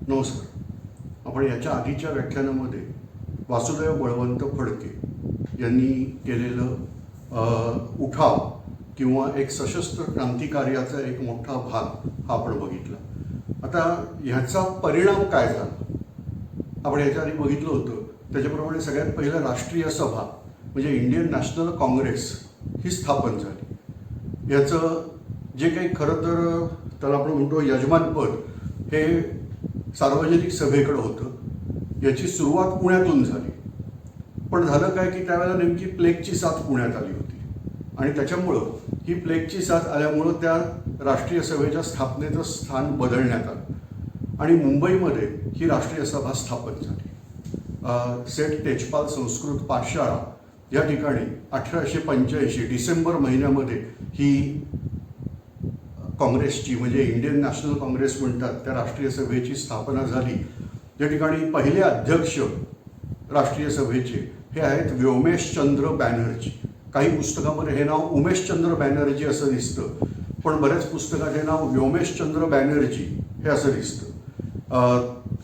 नमस्कार. आपण याच्या आधीच्या व्याख्यानामध्ये वासुदेव बळवंत फडके यांनी केलेलं उठाव किंवा एक सशस्त्र क्रांतिकार्याचा एक मोठा भाग हा आपण बघितला. आता ह्याचा परिणाम काय झाला आपण याच्या आधी बघितलं होतं. त्याच्याप्रमाणे सगळ्यात पहिलं राष्ट्रीय सभा म्हणजे इंडियन नॅशनल काँग्रेस ही स्थापन झाली. याचं जे काही खरं तर त्याला आपण म्हणतो यजमानपद हे सार्वजनिक सभेकडं होतं. याची सुरुवात पुण्यातून झाली. पण झालं काय की त्यावेळेला नेमकी प्लेगची साथ पुण्यात आली होती आणि त्याच्यामुळं ही प्लेगची साथ आल्यामुळं त्या राष्ट्रीय सभेच्या स्थापनेचं स्थान बदलण्यात आलं आणि मुंबईमध्ये ही राष्ट्रीय सभा स्थापन झाली. सेठ तेजपाल संस्कृत पाठशाळा या ठिकाणी 1885 डिसेंबर महिन्यामध्ये ही काँग्रेसची म्हणजे इंडियन नॅशनल काँग्रेस म्हणतात त्या राष्ट्रीय सभेची स्थापना झाली. या ठिकाणी पहिले अध्यक्ष राष्ट्रीय सभेचे हे आहेत व्योमेशचंद्र बॅनर्जी. काही पुस्तकामध्ये हे नाव उमेशचंद्र बॅनर्जी असं दिसतं, पण बऱ्याच पुस्तकात हे नाव व्योमेशचंद्र बॅनर्जी हे असं दिसतं.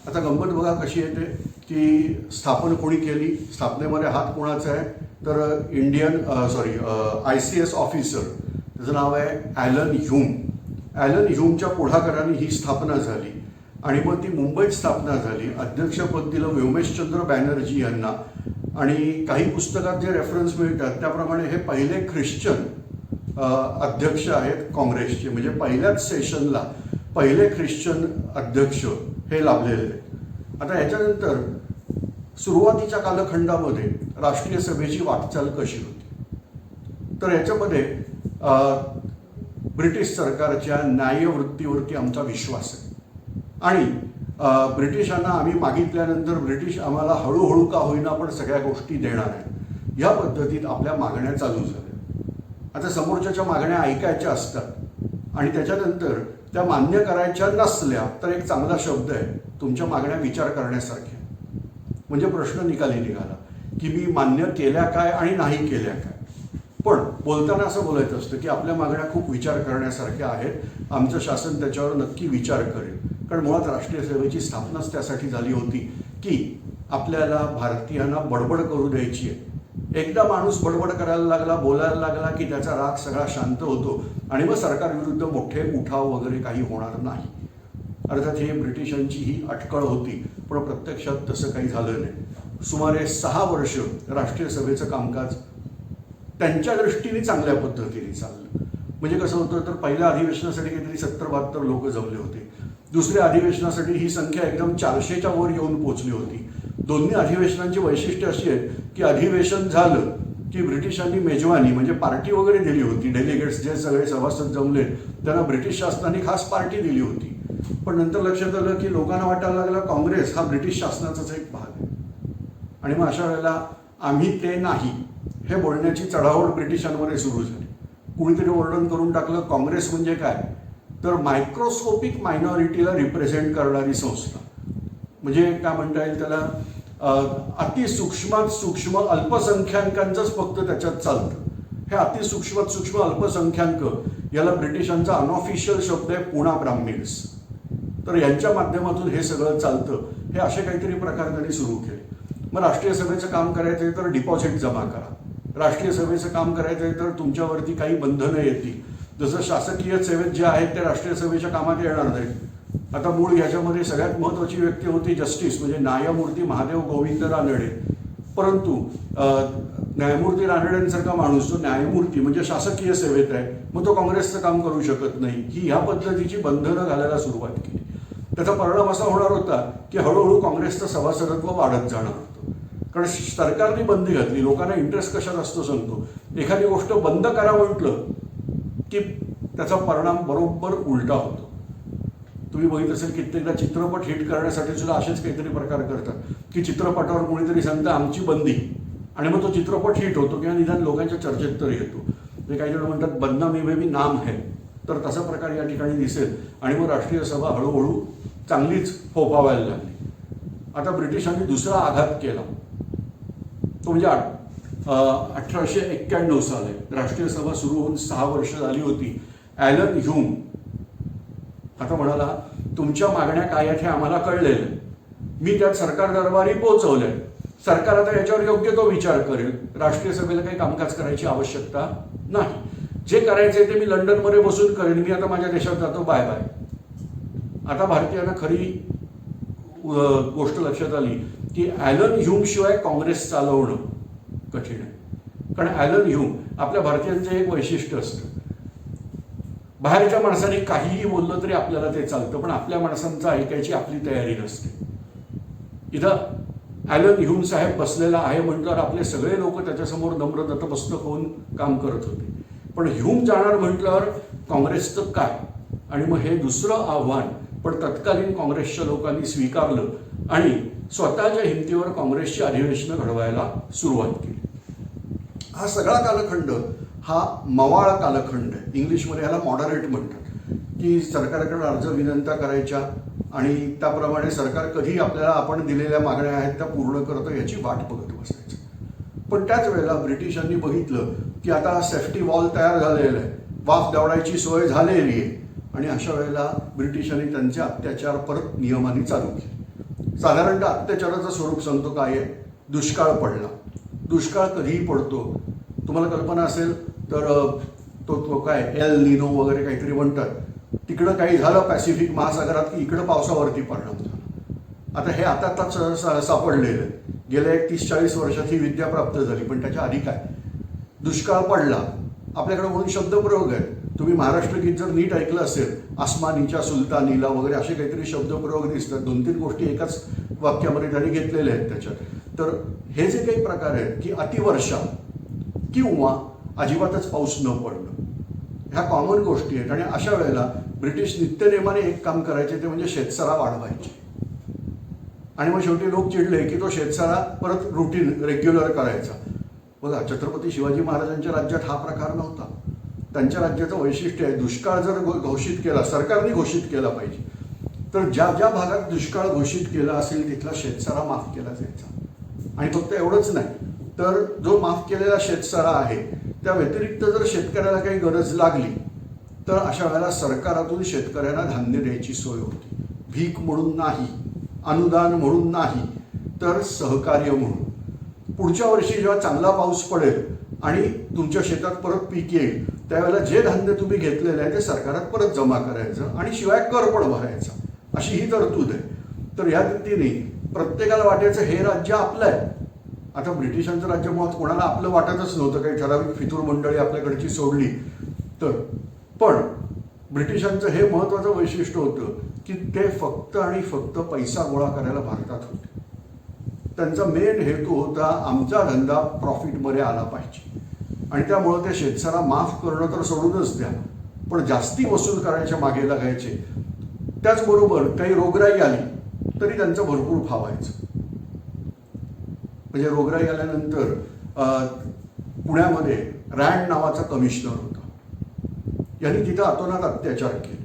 आता गंमत बघा कशी येते की स्थापन कोणी केली, स्थापनेमध्ये हात कोणाचा आहे तर ICS ऑफिसर त्याचं नाव आहे ॲलन ह्यूम. ॲलन ह्यूमच्या पुढाकाराने ही स्थापना झाली आणि मग ती मुंबईत स्थापना झाली. अध्यक्षपद दिलं व्योमेशचंद्र बॅनर्जी यांना आणि काही पुस्तकात जे रेफरन्स मिळतात त्याप्रमाणे हे पहिले ख्रिश्चन अध्यक्ष आहेत काँग्रेसचे. म्हणजे पहिल्याच सेशनला पहिले ख्रिश्चन अध्यक्ष हे लाभलेले आहेत. आता याच्यानंतर सुरुवातीच्या कालखंडामध्ये राष्ट्रीय सभेची वाटचाल कशी होती तर याच्यामध्ये ब्रिटिश सरकारच्या न्यायवृत्तीवरती आमचा विश्वास आहे आणि ब्रिटिशांना आम्ही मागितल्यानंतर ब्रिटिश आम्हाला हळूहळू का होईना पण सगळ्या गोष्टी देणार आहेत या पद्धतीत आपल्या मागण्या चालू झाल्या. आता समोरच्याच्या मागण्या ऐकायच्या असतात आणि त्याच्यानंतर त्या मान्य करायच्या नसल्या तर एक चांगला शब्द आहे तुमच्या मागण्या विचार करण्यासारख्या. म्हणजे प्रश्न निकाली निघाला की मी मान्य केल्या काय आणि नाही केल्या काय. पण बोलताना असं बोलायचं असतं की आपल्या मागण्या खूप विचार करण्यासारख्या आहेत, आमचं शासन त्याच्यावर नक्की विचार करेल. कारण मुळात राष्ट्रीय सभेची स्थापनाच त्यासाठी झाली होती की आपल्याला भारतीयांना बडबड करू द्यायची आहे. एकदा माणूस बडबड करायला लागला, बोलायला लागला की त्याचा राग सगळा शांत होतो आणि मग सरकारविरुद्ध मोठे उठाव वगैरे काही होणार नाही. अर्थात हे ब्रिटिशांची ही अटकळ होती पण प्रत्यक्षात तसं काही झालं नाही. सुमारे 6 वर्ष राष्ट्रीय सभेचं कामकाज त्यांच्या दृष्टीने चांगल्या पद्धतीने चाललं. म्हणजे कसं होतं तर पहिल्या अधिवेशनासाठी काहीतरी 70-72 लोक जमले होते. दुसऱ्या अधिवेशनासाठी ही संख्या एकदम 400च्या वर येऊन पोहोचली होती. दोन्ही अधिवेशनांची वैशिष्ट्य अशी आहेत की अधिवेशन झालं की ब्रिटिशांनी मेजवानी म्हणजे पार्टी वगैरे दिली होती. डेलिगेट्स जे सगळे सभासद जमले त्यांना ब्रिटिश शासनाने खास पार्टी दिली होती. पण नंतर लक्षात आलं की लोकांना वाटायला लागला काँग्रेस हा ब्रिटिश शासनाचाच एक भाग आहे आणि मग अशा वेळेला आम्ही ते नाही हे बोलण्याची चढाओढ ब्रिटिशांमध्ये सुरू झाली. कुणीतरी वर्णन करून टाकलं काँग्रेस म्हणजे काय तर मायक्रोस्कोपिक मायनॉरिटीला रिप्रेझेंट करणारी संस्था. म्हणजे काय म्हणता येईल त्याला अतिसूक्ष्मात सूक्ष्म अल्पसंख्याकांचंच फक्त त्याच्यात चालतं. हे अतिसूक्ष्मात सूक्ष्म अल्पसंख्याक याला ब्रिटिशांचा अनऑफिशियल शब्द आहे पुणा ब्राह्मिन्स. तर यांच्या माध्यमातून हे सगळं चालतं. हे असे काहीतरी प्रकार त्यांनी सुरू केले. मग राष्ट्रीय सभेचं काम करायचं तर डिपॉझिट जमा करा. राष्ट्रीय सभेचं काम करायचं तर तुमच्यावरती काही बंधनं येतील. जसं शासकीय सेवेत जे आहेत ते राष्ट्रीय सभेच्या कामात येणार नाहीत. आता मूळ याच्यामध्ये सगळ्यात महत्त्वाची व्यक्ती होती जस्टिस म्हणजे न्यायमूर्ती महादेव गोविंद रानडे. परंतु न्यायमूर्ती रानडेंसारखा माणूस जो न्यायमूर्ती म्हणजे शासकीय सेवेत आहे मग तो काँग्रेसचं काम करू शकत नाही. ही ह्या पद्धतीची बंधनं घालायला सुरुवात केली. त्याचा परिणाम असा होणार होता की हळूहळू काँग्रेसचं सभासदत्व वाढत जाणार होतं. कारण सरकारने बंदी घातली. लोकांना इंटरेस्ट कशात असतो सांगतो. एखादी गोष्ट बंद करा म्हटलं की त्याचा परिणाम बरोबर उलटा होतो. तुम्ही बघितलं असेल कित्येकदा चित्रपट हिट करण्यासाठी सुद्धा असेच काहीतरी प्रकार करतात की चित्रपटावर कोणीतरी सांगतं आमची बंदी आणि मग तो चित्रपट हिट होतो किंवा निदान लोकांच्या चर्चेत तर येतो. म्हणजे काही जण म्हणतात बदनामी में भी नाम है. तर तसा प्रकार या ठिकाणी दिसेल आणि मग राष्ट्रीय सभा हळूहळू चांगलीच फोफावायला लागली. आता ब्रिटिशांनी दुसरा आघात केला तो म्हणजे 1891 साली राष्ट्रीय सभा सुरू होऊन 6 वर्ष झाली होती. ॲलन ह्यूम आता म्हणाला तुमच्या मागण्या काय आहेत हे आम्हाला कळलेलं, मी त्यात सरकार दरबारी पोहोचवलंय, सरकार आता याच्यावर योग्य तो विचार करेल, राष्ट्रीय सभेला काही कामकाज करायची आवश्यकता नाही, जे करायचे ते मी लंडनमध्ये बसून करेन, मी आता माझ्या देशात जातो, बाय बाय. आता भारतीयांना खरी गोष्ट लक्षात आली की ॲलन ह्यूम शिवाय काँग्रेस चालवणं कठीण आहे. कारण ॲलन ह्यूम, आपल्या भारतीयांचं एक वैशिष्ट्य असतं, बाहेरच्या माणसाने काहीही बोललं तरी आपल्याला ते चालतं, पण आपल्या माणसांचं ऐकायची आपली तयारी नसते. इथं ॲलन ह्यूम साहेब बसलेला आहे म्हटल्यावर आपले सगळे लोक त्याच्यासमोर नम्र नतमस्तक होऊन काम करत होते. पण ह्यूम जाणार म्हटल्यावर काँग्रेसचं काय? आणि मग हे दुसरं आव्हान पण तत्कालीन काँग्रेसच्या लोकांनी स्वीकारलं आणि स्वतःच्या हिमतीवर काँग्रेसची अधिवेशनं घडवायला सुरुवात केली. हा सगळा कालखंड हा मवाळ कालखंड आहे. इंग्लिशमध्ये याला मॉडरेट म्हणतात, की सरकारकडे अर्ज विनंत्या करायच्या आणि त्याप्रमाणे सरकार कधी आपल्याला आपण दिलेल्या मागण्या आहेत त्या पूर्ण करतं याची वाट बघत बसायचं. पण त्याच वेळेला ब्रिटिशांनी बघितलं की आता सेफ्टी वॉल तयार झालेला आहे, वाफ दवडायची सोय झालेली आहे, आणि अशा वेळेला ब्रिटिशांनी त्यांचे अत्याचार परत नियमाने चालू केले. साधारणतः अत्याचाराचं स्वरूप सांगतो काय आहे, दुष्काळ पडला. दुष्काळ कधीही पडतो, तुम्हाला कल्पना असेल तर तो काय एल निनो वगैरे काहीतरी म्हणतात, तिकडं काही झालं पॅसिफिक महासागरात की इकडं पावसावरती परिणाम झाला. आता हे आता सापडलेलं आहे, गेल्या 30-40 वर्षात ही विद्या प्राप्त झाली, पण त्याच्या आधी काय, दुष्काळ पडला, आपल्याकडे म्हणून शब्दप्रयोग आहेत. तुम्ही महाराष्ट्र गीत जर नीट ऐकलं असेल, आसमानीच्या सुलतानीला वगैरे असे काहीतरी शब्दप्रयोग दिसतात, 2-3 गोष्टी एकाच वाक्यामध्ये त्यांनी घेतलेल्या आहेत त्याच्यात. तर हे जे काही प्रकार आहेत की अतिवर्षा किंवा अजिबातच पाऊस न पडणं, ह्या कॉमन गोष्टी आहेत. आणि अशा वेळेला ब्रिटिश नित्यनेमाने एक काम करायचे ते म्हणजे शेतसारा वाढवायचे. आणि मग शेवटी लोक चिडले की तो शेतसारा परत रुटीन रेग्युलर करायचा. बघा, छत्रपती शिवाजी महाराजांच्या राज्यात हा प्रकार नव्हता. त्यांच्या राज्याचं वैशिष्ट्य आहे, दुष्काळ जर घोषित केला, सरकारने घोषित केला पाहिजे, तर ज्या ज्या भागात दुष्काळ घोषित केला असेल तिथला शेतसारा माफ केला जायचा. आणि फक्त एवढंच नाही, तर जो माफ केलेला शेतसारा आहे त्या व्यतिरिक्त जर शेतकऱ्याला काही गरज लागली तर अशा वेळेला सरकारातून शेतकऱ्यांना धान्य द्यायची सोय होती. भीक म्हणून नाही, अनुदान म्हणून नाही, तर सहकार्य म्हणून. पुढच्या वर्षी जेव्हा चांगला पाऊस पडेल आणि तुमच्या शेतात परत पीक येईल त्यावेळेला जे धान्य तुम्ही घेतलेलं आहे ते सरकारात परत जमा करायचं आणि शिवाय कर पण भरायचा, अशी ही तरतूद आहे. तर या रीतीने प्रत्येकाला वाटायचं हे राज्य आपलं आहे. आता ब्रिटिशांचं राज्य मुळात कोणाला आपलं वाटतच नव्हतं, काही ठराविक फितूर मंडळी आपल्याकडची सोडली तर. पण ब्रिटिशांचं हे महत्त्वाचं वैशिष्ट्य होतं की ते फक्त आणि फक्त पैसा गोळा करायला भारतात होते. त्यांचा मेन हेतू होता आमचा धंदा प्रॉफिटमध्ये आला पाहिजे, आणि त्यामुळं ते शेतसारा माफ करणं तर सोडूनच द्या, पण जास्ती वसूल करायच्या मागे लागायचे. त्याचबरोबर काही रोगराई आली तरी त्यांचं भरपूर फावायचं. म्हणजे रोगराई आल्यानंतर पुण्यामध्ये रँड नावाचा कमिशनर होता, यांनी तिथं अतोनात अत्याचार केले.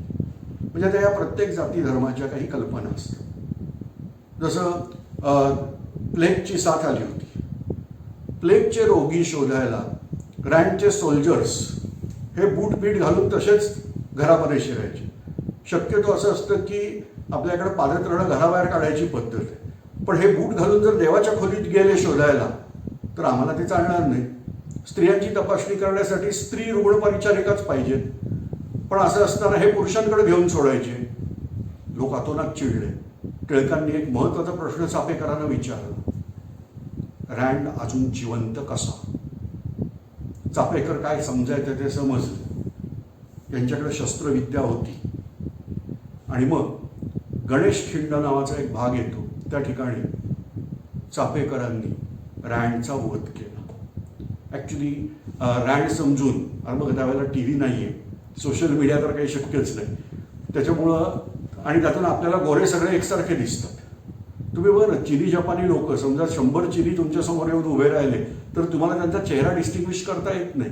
म्हणजे आता या प्रत्येक जाती धर्माच्या काही कल्पना असतात. जसं प्लेगची साथ आली होती, प्लेगचे रोगी शोधायला रँडचे सोल्जर्स हे बूट बीट घालून तसेच घरामध्ये शिरायचे. शक्यतो असं असतं की आपल्याकडे पादत्राणं घराबाहेर काढायची पद्धत आहे, पण हे बूट घालून जर देवाच्या खोलीत गेले शोधायला तर आम्हाला ते चालणार नाही. स्त्रियांची तपासणी करण्यासाठी स्त्री रुग्ण परिचारिकाच पाहिजेत, पण असं असताना हे पुरुषांकडे घेऊन सोडायचे. लोक अतोनात चिडले. टिळकांनी एक महत्त्वाचा प्रश्न चापेकरांना विचारला, रँड अजून जिवंत कसा? चापेकर काय समजायचं ते समजलं. यांच्याकडे शस्त्रविद्या होती. आणि मग गणेश खिंड नावाचा एक भाग येतो, त्या ठिकाणी चापेकरांनी रँडचा वध केला. ॲक्च्युली रँड समजून, आणि मग त्यावेळेला टी व्ही नाही आहे, सोशल मीडिया तर काही शक्यच नाही, त्याच्यामुळं आणि त्यातून आपल्याला गोरे सगळे एकसारखे दिसतात. तुम्ही बरं चिनी जपानी लोक समजा 100 चिनी तुमच्यासमोर येऊन उभे राहिले तर तुम्हाला त्यांचा चेहरा डिस्टिंग्विश करता येत नाही.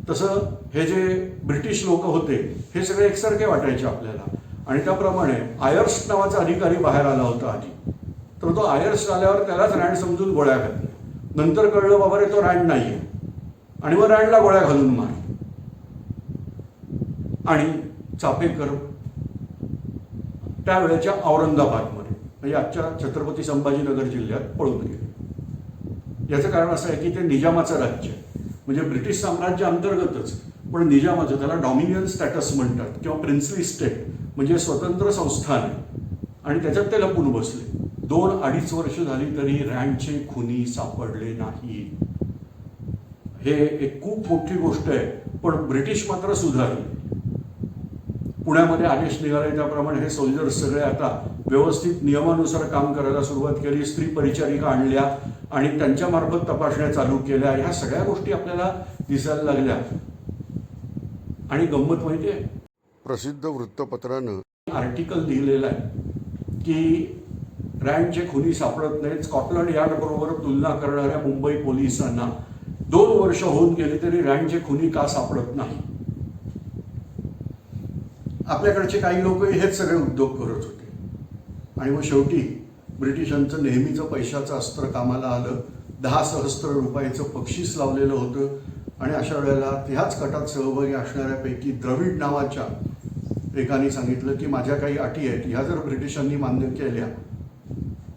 तसं हे जे ब्रिटिश लोक होते हे सगळे एकसारखे वाटायचे आपल्याला. आणि त्याप्रमाणे आयर्स नावाचा अधिकारी बाहेर आला होता आधी, तर तो आयर्स आल्यावर त्यालाच रँड समजून गोळ्या घातल्या. नंतर कळलं बाबा रे तो रँड नाही आहे, आणि मग रँडला गोळ्या घालून मारल्या. आणि चापेकर त्यावेळेच्या औरंगाबादमध्ये, म्हणजे आजच्या छत्रपती संभाजीनगर जिल्ह्यात पळून गेले. याचं कारण असं आहे की ते निजामाचं राज्य आहे, म्हणजे ब्रिटिश साम्राज्य अंतर्गतच, पण निजामाचं, त्याला डॉमिनियन स्टॅटस म्हणतात किंवा प्रिन्सली स्टेट, म्हणजे स्वतंत्र संस्थान आहे. आणि त्याच्यात ते लपून बसले. 2-2.5 वर्ष झाली तरी रँडचे खुनी सापडले नाही. हे एक खूप मोठी गोष्ट आहे. पण ब्रिटिश मात्र सुधारले. पुण्यामध्ये आदेश निघाले त्याप्रमाणे हे सोल्जर्स सगळे आता व्यवस्थित नियमानुसार काम करायला सुरुवात केली. स्त्री परिचारिका आणल्या आणि त्यांच्या मार्फत तपासण्या चालू केल्या. ह्या सगळ्या गोष्टी आपल्याला दिसायला लागल्या. आणि गंमत माहिती आहे, प्रसिद्ध वृत्तपत्रानं आर्टिकल लिहिलेलं आहे की रँडचे खुनी सापडत नाहीत. स्कॉटलंड यार्ड बरोबर तुलना करणाऱ्या मुंबई पोलिसांना 2 वर्ष होऊन गेली तरी रँडचे खुनी का सापडत नाही. आपल्याकडचे काही लोक हेच सगळे उद्योग करत होते. आणि मग शेवटी ब्रिटिशांचं नेहमीचं पैशाचं अस्त्र कामाला आलं. 10 सहस्त्र रुपयाचं बक्षीस लावलेलं होतं. आणि अशा वेळेला ह्याच गटात सहभागी असणाऱ्यापैकी द्रविड नावाच्या एकाने सांगितलं की माझ्या काही अटी आहेत, ह्या जर ब्रिटिशांनी मान्य केल्या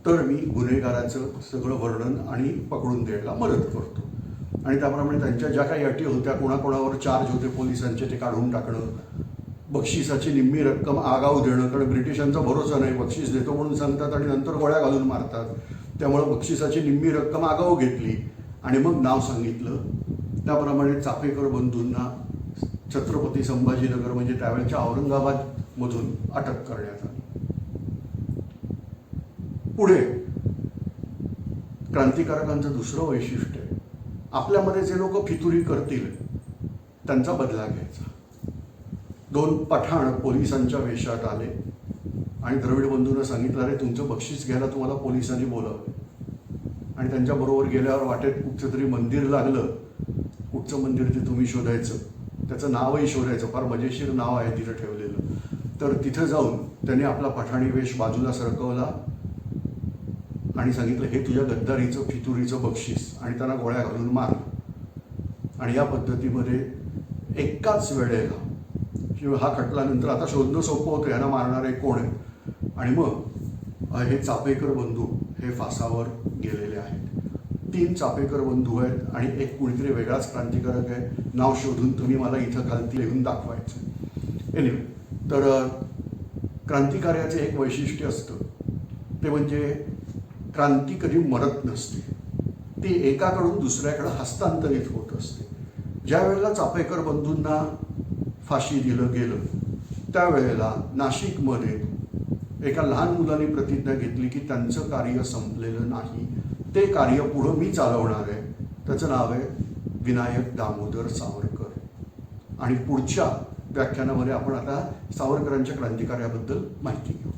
तर मी गुन्हेगाराचं सगळं वर्णन आणि पकडून द्यायला मदत करतो. आणि त्याप्रमाणे त्यांच्या ज्या काही अटी होत्या, कोणाकोणावर चार्ज होते पोलिसांचे ते काढून टाकणं, बक्षिसाची निम्मी रक्कम आगाऊ देणं, कारण ब्रिटिशांचा भरोसा नाही, बक्षीस देतो म्हणून सांगतात आणि नंतर गोळ्या घालून मारतात. त्यामुळं बक्षिसाची निम्मी रक्कम आगाऊ घेतली आणि मग नाव सांगितलं. त्याप्रमाणे चाफेकर बंधूंना छत्रपती संभाजीनगर, म्हणजे त्यावेळेच्या औरंगाबादमधून अटक करण्यात आली. पुढे क्रांतिकारकांचं दुसरं वैशिष्ट्य आहे, आपल्यामध्ये जे लोक फितुरी करतील त्यांचा बदला घ्यायचा. 2 पठाण पोलिसांच्या वेशात आले आणि द्रविड बंधूंना सांगितलं, अरे तुमचं बक्षीस घ्यायला तुम्हाला पोलिसांनी बोलावलं. आणि त्यांच्याबरोबर गेल्यावर वाटेत कुठचं तरी मंदिर लागलं. कुठचं मंदिर ते तुम्ही शोधायचं, त्याचं नावही शोधायचं. फार मजेशीर नाव आहे तिथं ठेवलेलं. तर तिथं जाऊन त्यांनी आपला पठाणी वेश बाजूला सरकवला आणि सांगितलं, हे तुझ्या गद्दारीचं फितुरीचं बक्षीस, आणि त्यांना गोळ्या घालून मारलं. आणि या पद्धतीमध्ये एकाच वेळेला शिवाय हा खटल्यानंतर आता शोधणं सोपं होतं, ह्यांना मारणारे कोण आहे. आणि मग हे चाफेकर बंधू हे फासावर गेलेले आहेत. 3 चाफेकर बंधू आहेत आणि एक कुणीतरी वेगळाच क्रांतिकारक आहे. नाव शोधून तुम्ही मला इथं खालती लिहून दाखवायचं. एनिवे, तर क्रांतिकार्याचे एक वैशिष्ट्य असतं, ते म्हणजे क्रांती कधी मरत नसते, ती एकाकडून दुसऱ्याकडे हस्तांतरित होत असते. ज्या वेळेला चाफेकर बंधूंना फाशी दिलं गेलं त्यावेळेला नाशिकमध्ये एका लहान मुलाने प्रतिज्ञा घेतली की त्यांचं कार्य संपलेलं नाही, ते कार्य पुढं मी चालवणार आहे. त्याचं नाव आहे विनायक दामोदर सावरकर. आणि पुढच्या व्याख्यानामध्ये आपण आता सावरकरांच्या क्रांतिकार्याबद्दल माहिती घेऊ.